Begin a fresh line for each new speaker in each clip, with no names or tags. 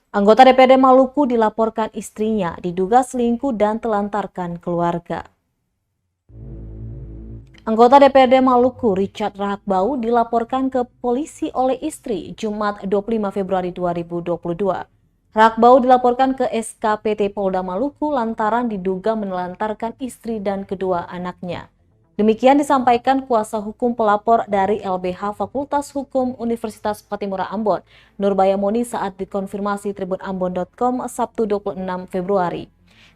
Anggota DPRD Maluku dilaporkan istrinya diduga selingkuh dan telantarkan keluarga. Anggota DPRD Maluku Richard Rahakbau dilaporkan ke polisi oleh istri Jumat 25 Februari 2022. Rahakbau dilaporkan ke SKPT Polda Maluku lantaran diduga menelantarkan istri dan kedua anaknya. Demikian disampaikan kuasa hukum pelapor dari LBH Fakultas Hukum Universitas Patimura Ambon, Nurbaya Moni saat dikonfirmasi tribunambon.com Sabtu 26 Februari.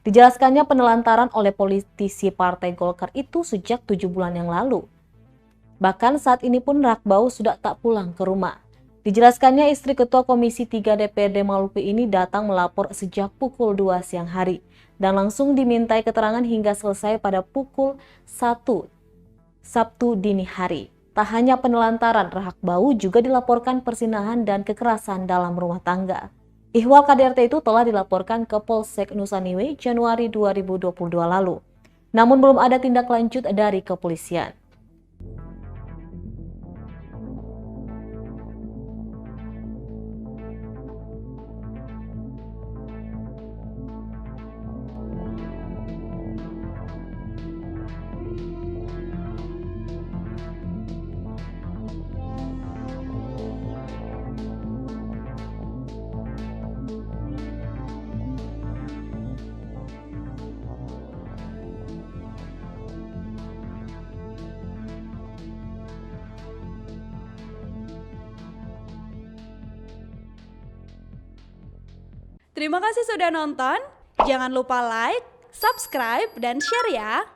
Dijelaskannya penelantaran oleh politisi Partai Golkar itu sejak 7 bulan yang lalu. Bahkan saat ini pun Rahakbau sudah tak pulang ke rumah. Dijelaskannya istri Ketua Komisi 3 DPRD Maluku ini datang melapor sejak pukul 2 siang hari dan langsung dimintai keterangan hingga selesai pada pukul 1 Sabtu dini hari. Tak hanya penelantaran, Rahakbau juga dilaporkan persinahan dan kekerasan dalam rumah tangga. Ihwal KDRT itu telah dilaporkan ke Polsek Nusaniwe Januari 2022 lalu. Namun belum ada tindak lanjut dari kepolisian.
Terima kasih sudah nonton. Jangan lupa like, subscribe, dan share ya.